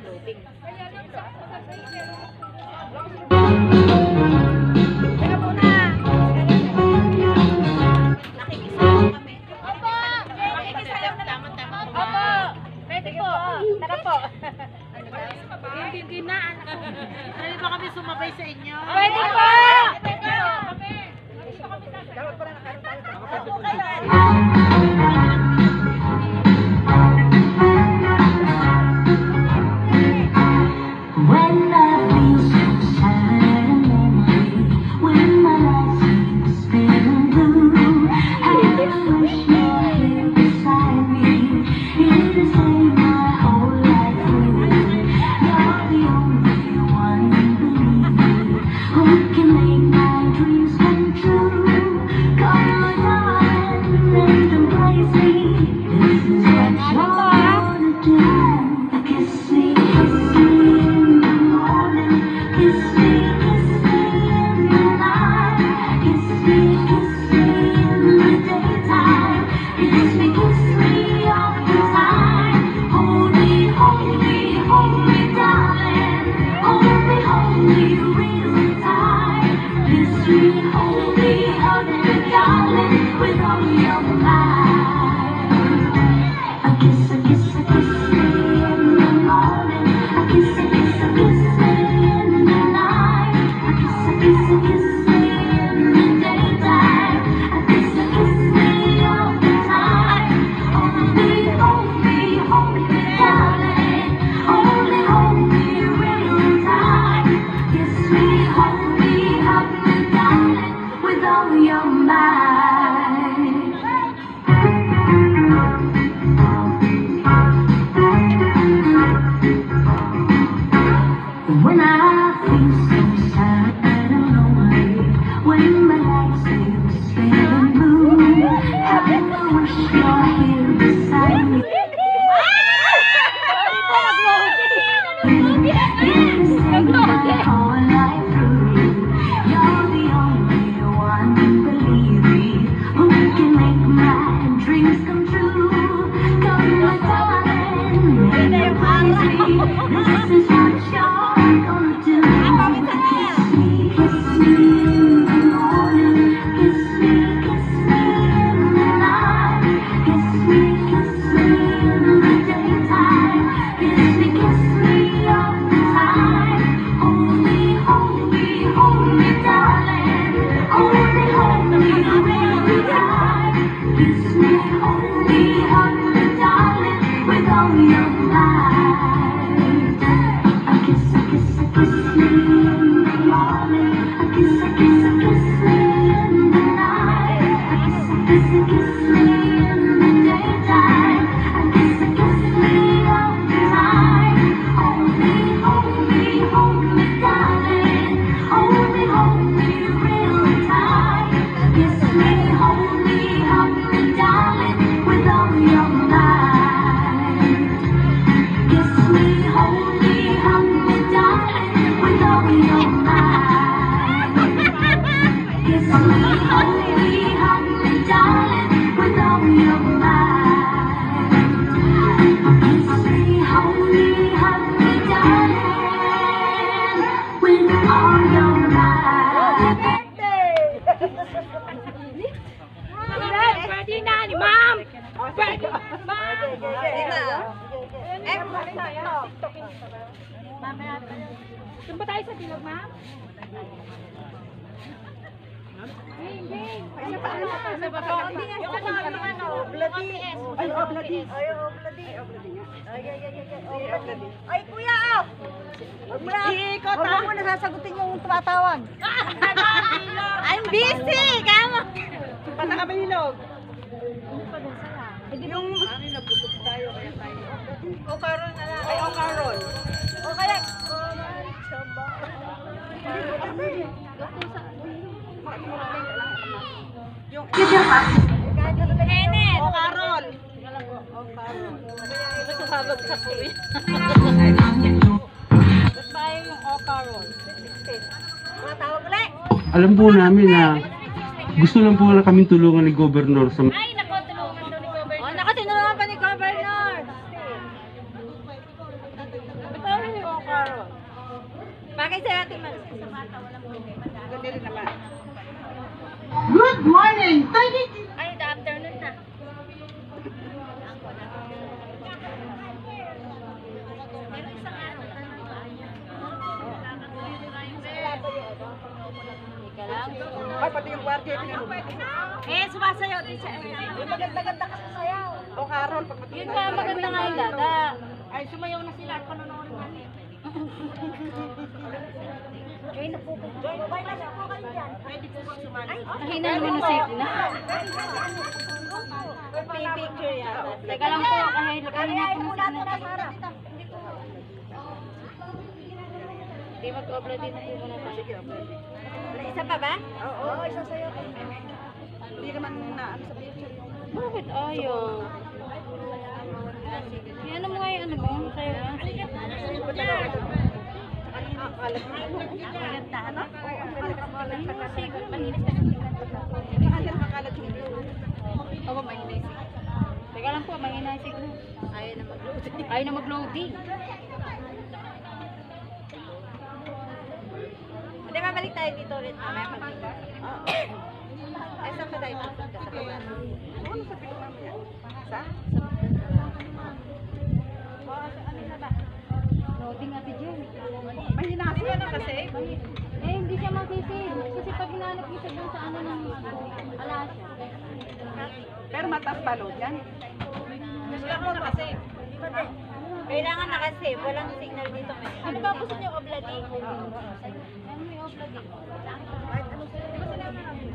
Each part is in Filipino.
uploading. Teka muna. Nakikisayaw kami. Opo! Nakikisayaw na tama. Opo! Pwede po. Tara po. Hindi na, anak ko. Pwede ba kami sumabay sa inyo? Pwede po! When I feel so sad and lonely, when my life seems spinning blue, I wish you're here beside me, here to save my whole life through. You're the only one, believe me, who can make my dreams come true. Come my darling and embrace me. This is what you wanna do. Kiss me, kiss me in the morning. Kiss me, kiss me in the night. Kiss me in the daytime. Kiss me all the time. Hold me, hold me, hold me, darling. Hold me real tight. Kiss me, hug me, darling, with all your might. A kiss me in the morning. A kiss me in the night. A kiss me in the daytime. A kiss me all the time. Hold me, darling. Hold me real tight. Kiss me, hug me, darling, with all your might. When I feel so sad and lonely, when my life seems spinning blue, I wish you're here beside me. My whole life through. You're the only one, believe me, who can make my dreams come true. Come my darling, make me crazy. This is what you're gonna do. Kiss me in the morning. Kiss me in the night. Kiss me in the daytime. Kiss me all the time. Hold me, darling. Hold me real tight. Kiss me, hug me, darling, with all your might. A kiss me in the morning. A kiss me in the night. A kiss me in the daytime. A kiss me all the time. Hold me, darling. Hold me real tight. Kiss me, hug me, darling, with all your might. Kiss me, hug me, darling, with all your might. Kiss me, hug me, darling, with all your might. Kiss me, hug me, darling, with all your might. Pwede na ni ma'am! Pwede na, ma'am! Doon ba tayo sa bilog, ma'am? Hindi. Ay, paano ka sa baba? Yung ano, bloody. Ay, bloody. Ay, kuya! Huwag mo na sasagutin yung tumatawag. I'm busy! Kama! Pata ka ba hilog? Yung ano, nabusog tayo, kaya tayo. O karon na lang. Ay, o karon. O kaya. Yung Enet! O karon. Ito habag sa puwi. Mas maayo yung o karon. 16. Matawag ulit. Alam po namin na gusto lang po na kaming tulungan ni Governor sa Ay, naku, tulungan daw ni Governor. Oh, naku, tinulungan pa ni Governor. Ito, Bagay sa'yo, Ate Mal. Sa bata, walang problema. Ganda rin naman. Good morning! Ay, the afternoon na. Meron isang araw. Teka lang. Ay, pati yung guardia Eh, sumasayaw din siya. maganda-ganda ka sa sayaw. O Carol, yun nga, maganda nga yung dada. Ay, sumayaw na sila at panonoodin natin. Join na po. Join na po kayo dyan. Pwede po bang sumali? Mahina naman ang signal. May picture yata. Teka lang po, kahit Kaya mo natin ang harap. Hindi mag-upload din na po muna tayo. Sige, okay. Isa pa ba? Oo, isa sa'yo. Hindi naman na ano sa picture. Bakit ayaw? Ano mo nga yung ano mo? Sa'yo nga. Kalat mo. Maganda, ano? Siguro. Malinis ka sa Hindi nakakalat yung blue. Oo, mahina yung signal. Teka lang po, mahina yung signal. Ayaw na mag-loading. Ayaw na mag-loading. Hindi, mabalik tayo dito ulit. Mamaya pag-iba. Ay, saan ba tayo pupunta? Sa baba? Ano sa pilo mamaya? Sa? Ano na ba? Loading ate Jen. Mahina kasi. Eh, hindi siya mag-save. Kasi pag hinanap niyo siya dun sa ano ng alasya. Pero mataas ba load yan? Kailangan nakasave. Walang signal dito. Ano ba gusto niyo obladi? Ano may obladi?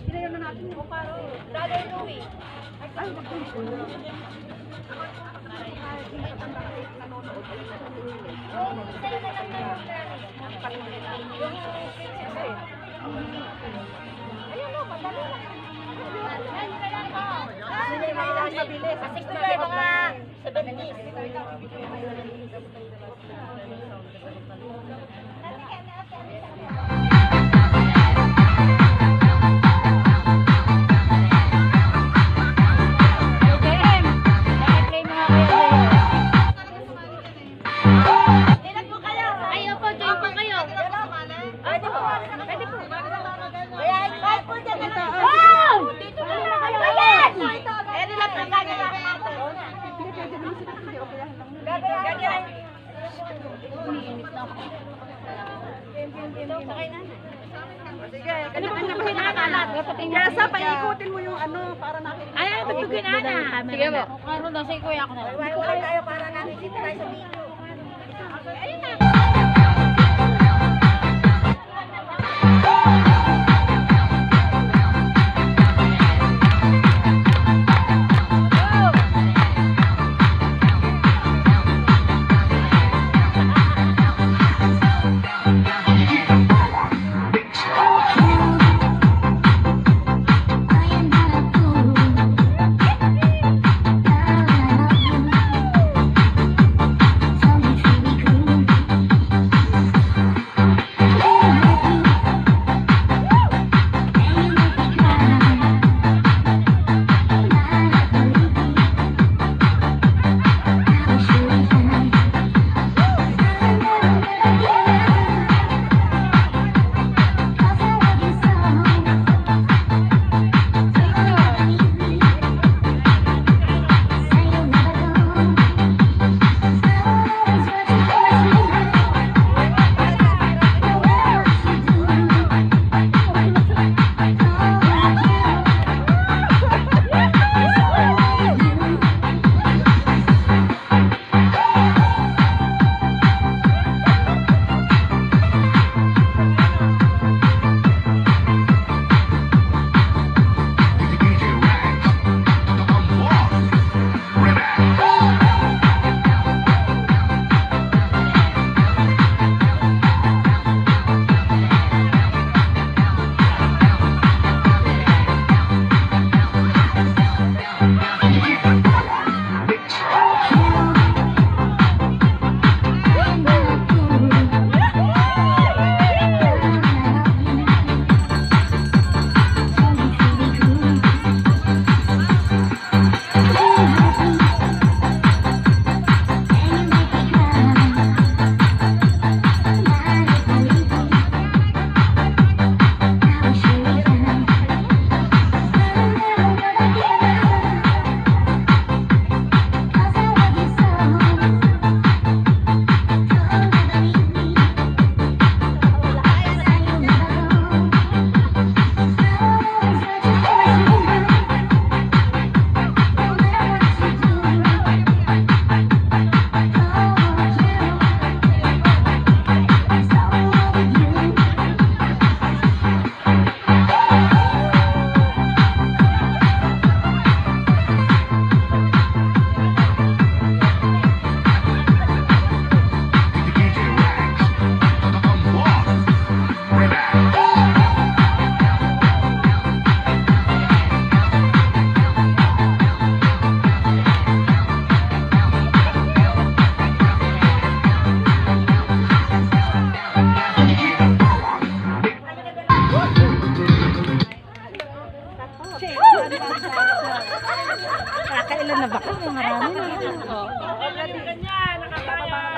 Sinayaw na natin yung paro. Brother Louie. Ay, nag-tuloy. Ayaw po, join po kayo. Pwede po. Pwede po. Kaya invite po dyan na lang. Wow! Dito na lang kayo. Ayan! Eh, nilap na kanya na. Gagawin. Umiinit na ako. Ito, sakay na. Sige, kanya-kanya ba hinakalat? Kaya sa paikutin mo yung ano, para nakikita. Ay, tugtugin Ana. Sige po. Karo daw, say kuya ako na lang. Wala tayo para nakikita tayo sa video.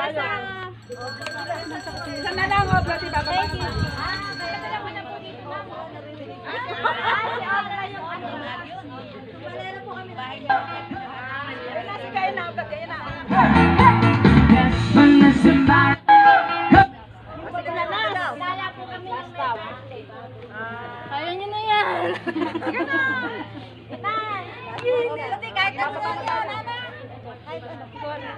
Isa na lang, oh, bloody baba. Thank you. Ito lang muna po dito, ma'am. Si Audra yung ano. Tumalero po kami bahay niya. Nasi kayo na, bloody na. Lala po kami ng staff. Kaya niyo na yan. Hindi, kahit ano na yun, Nana. Kahit ano. Bloody na.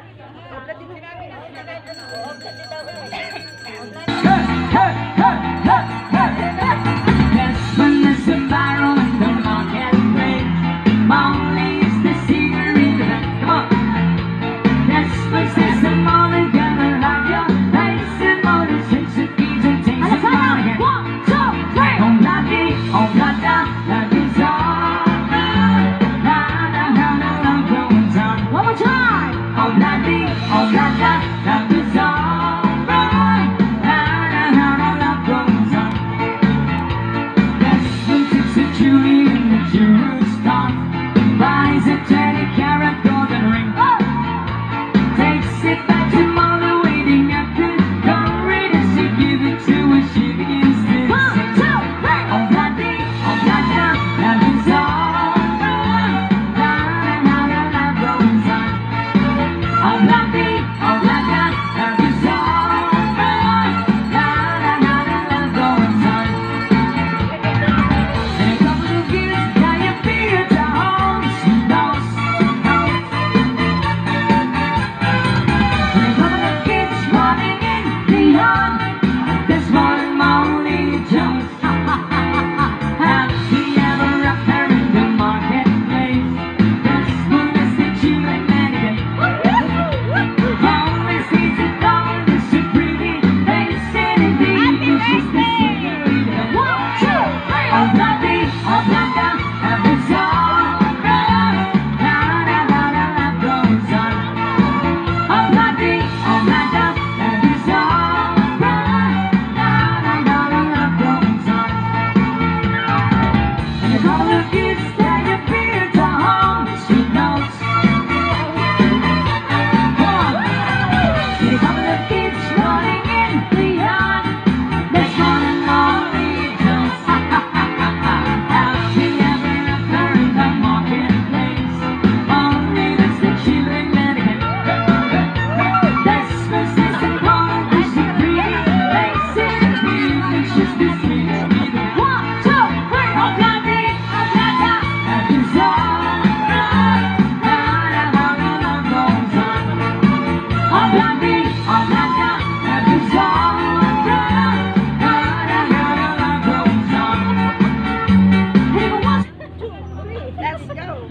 Let's go.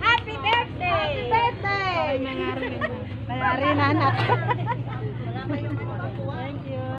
Happy birthday! Happy birthday! Nangyari na anak.